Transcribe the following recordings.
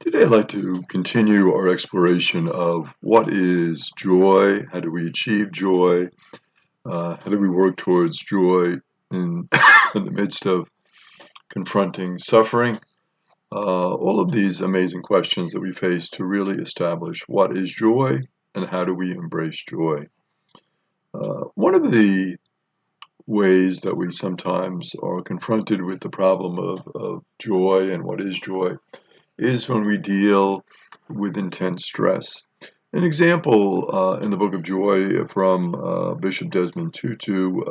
Today, I'd like to continue our exploration of what is joy, how do we achieve joy, how do we work towards joy in, in the midst of confronting suffering, all of these amazing questions that we face to really establish what is joy and how do we embrace joy. One of the ways that we sometimes are confronted with the problem of joy and what is joy is when we deal with intense stress. An example in the Book of Joy from Bishop Desmond Tutu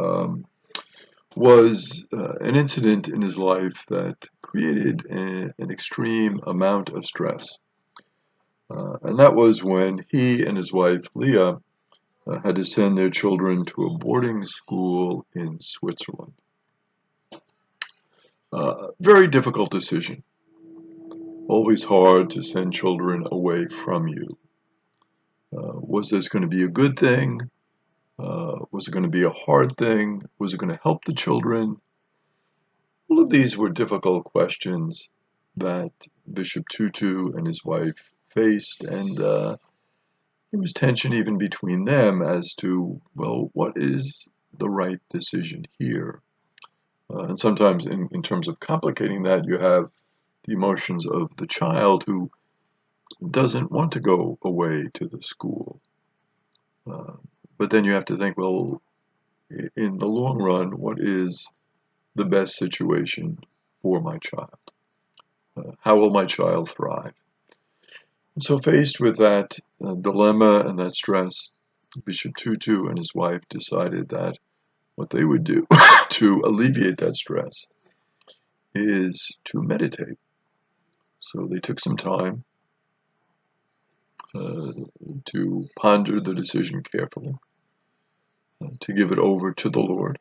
was an incident in his life that created an extreme amount of stress. And that was when he and his wife, Leah, had to send their children to a boarding school in Switzerland. Very difficult decision. Always hard to send children away from you. Was this going to be a good thing? Was it going to be a hard thing? Was it going to help the children? All of these were difficult questions that Bishop Tutu and his wife faced, and there was tension even between them as to, well, what is the right decision here? And sometimes, in terms of complicating that, you have the emotions of the child who doesn't want to go away to the school. But then you have to think, well, in the long run, what is the best situation for my child? How will my child thrive? And so, faced with that dilemma and that stress, Bishop Tutu and his wife decided that what they would do to alleviate that stress is to meditate. So they took some time to ponder the decision carefully, to give it over to the Lord,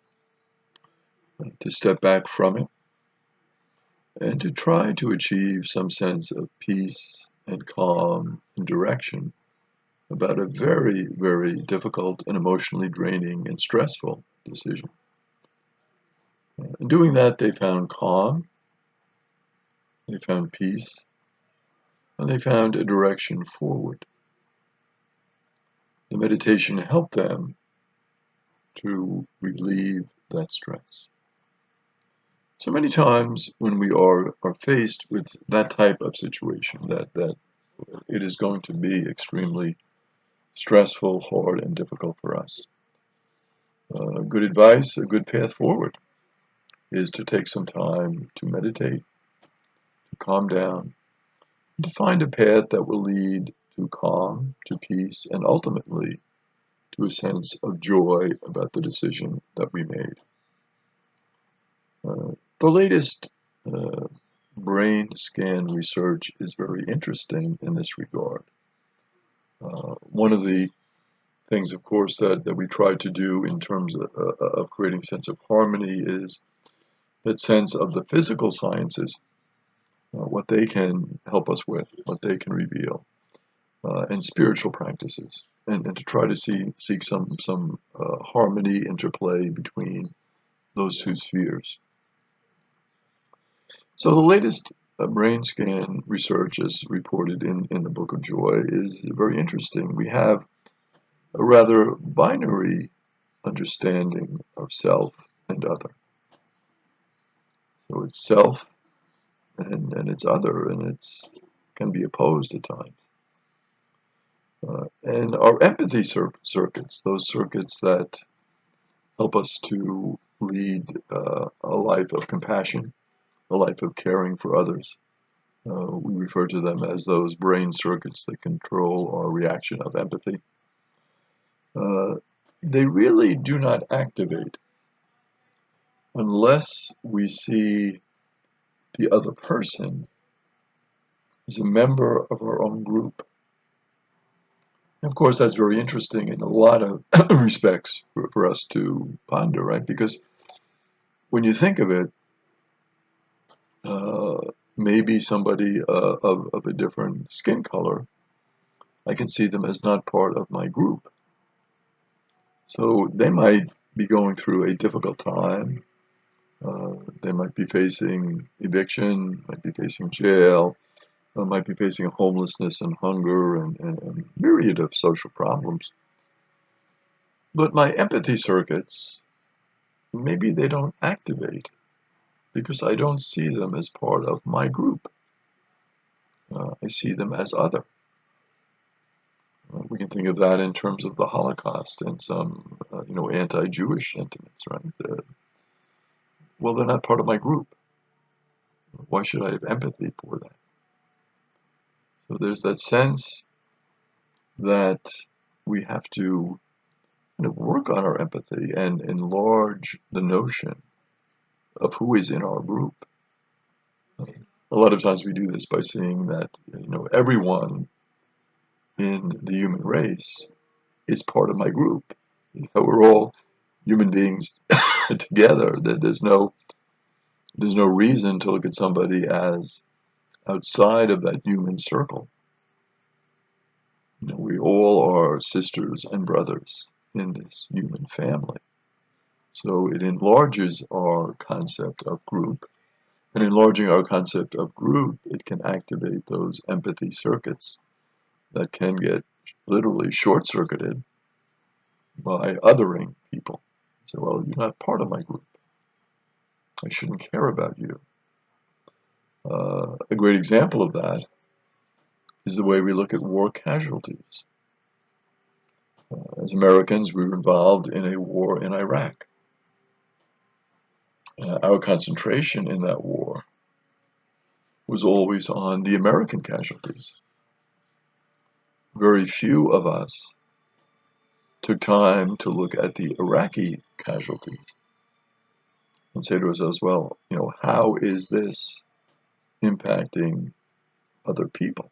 to step back from it, and to try to achieve some sense of peace and calm and direction about a very, very difficult and emotionally draining and stressful decision. In doing that, they found calm, they found peace, and they found a direction forward. The meditation helped them to relieve that stress. So many times when we are faced with that type of situation, that it is going to be extremely stressful, hard, and difficult for us. Good advice, a good path forward, is to take some time to meditate, to calm down, and to find a path that will lead to calm, to peace, and ultimately to a sense of joy about the decision that we made. The latest brain scan research is very interesting in this regard. One of the things, of course, that we try to do in terms of creating a sense of harmony is that sense of the physical sciences, what they can help us with, what they can reveal, and spiritual practices, and to try to seek some harmony, interplay between those two spheres. So the latest brain scan research, as reported in the Book of Joy, is very interesting. We have a rather binary understanding of self and other. So it's self and it's other, and it's can be opposed at times. And our empathy circuits, those circuits that help us to lead a life of compassion, a life of caring for others. We refer to them as those brain circuits that control our reaction of empathy. They really do not activate unless we see the other person as a member of our own group. And of course, that's very interesting in a lot of respects for us to ponder, right? Because when you think of it, maybe somebody of a different skin color, I can see them as not part of my group. So they might be going through a difficult time. They might be facing eviction, might be facing jail, might be facing homelessness and hunger and myriad of social problems. But my empathy circuits, maybe they don't activate because I don't see them as part of my group. I see them as other. We can think of that in terms of the Holocaust and some, anti-Jewish sentiments, right? Well, they're not part of my group. Why should I have empathy for that? So there's that sense that we have to work on our empathy and enlarge the notion of who is in our group. A lot of times we do this by seeing that, everyone in the human race is part of my group. We're all human beings together. There's no reason to look at somebody as outside of that human circle. We all are sisters and brothers in this human family. So it enlarges our concept of group. And enlarging our concept of group, it can activate those empathy circuits that can get literally short-circuited by othering people. So, well, you're not part of my group. I shouldn't care about you. A great example of that is the way we look at war casualties. As Americans, we were involved in a war in Iraq. Our concentration in that war was always on the American casualties. Very few of us took time to look at the Iraqi casualties and say to ourselves, well, how is this impacting other people?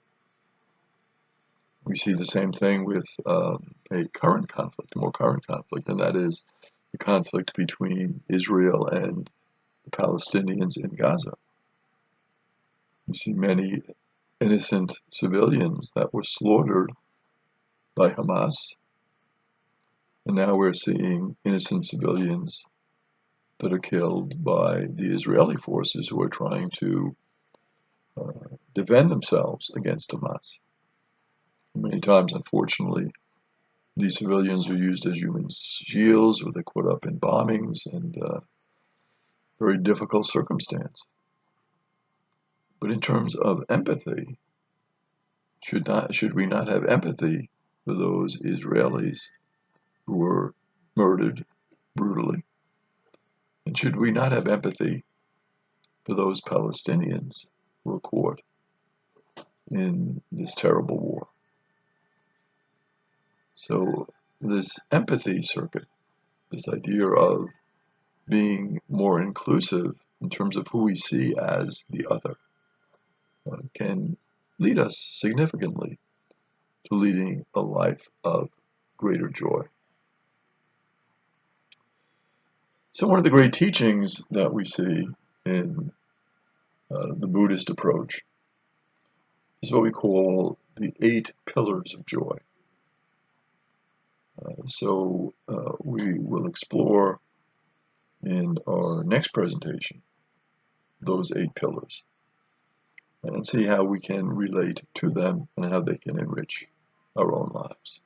We see the same thing with a current conflict, a more current conflict, and that is the conflict between Israel and the Palestinians in Gaza. We see many innocent civilians that were slaughtered by Hamas, and now we're seeing innocent civilians that are killed by the Israeli forces who are trying to defend themselves against Hamas. Many times, unfortunately, these civilians are used as human shields, or they're caught up in bombings and very difficult circumstance. But in terms of empathy, should we not have empathy for those Israelis who were murdered brutally? And should we not have empathy for those Palestinians who were caught in this terrible war? So this empathy circuit, this idea of being more inclusive in terms of who we see as the other, can lead us significantly to leading a life of greater joy. So one of the great teachings that we see in the Buddhist approach is what we call the 8 pillars of joy. So we will explore in our next presentation those 8 pillars and see how we can relate to them and how they can enrich our own lives.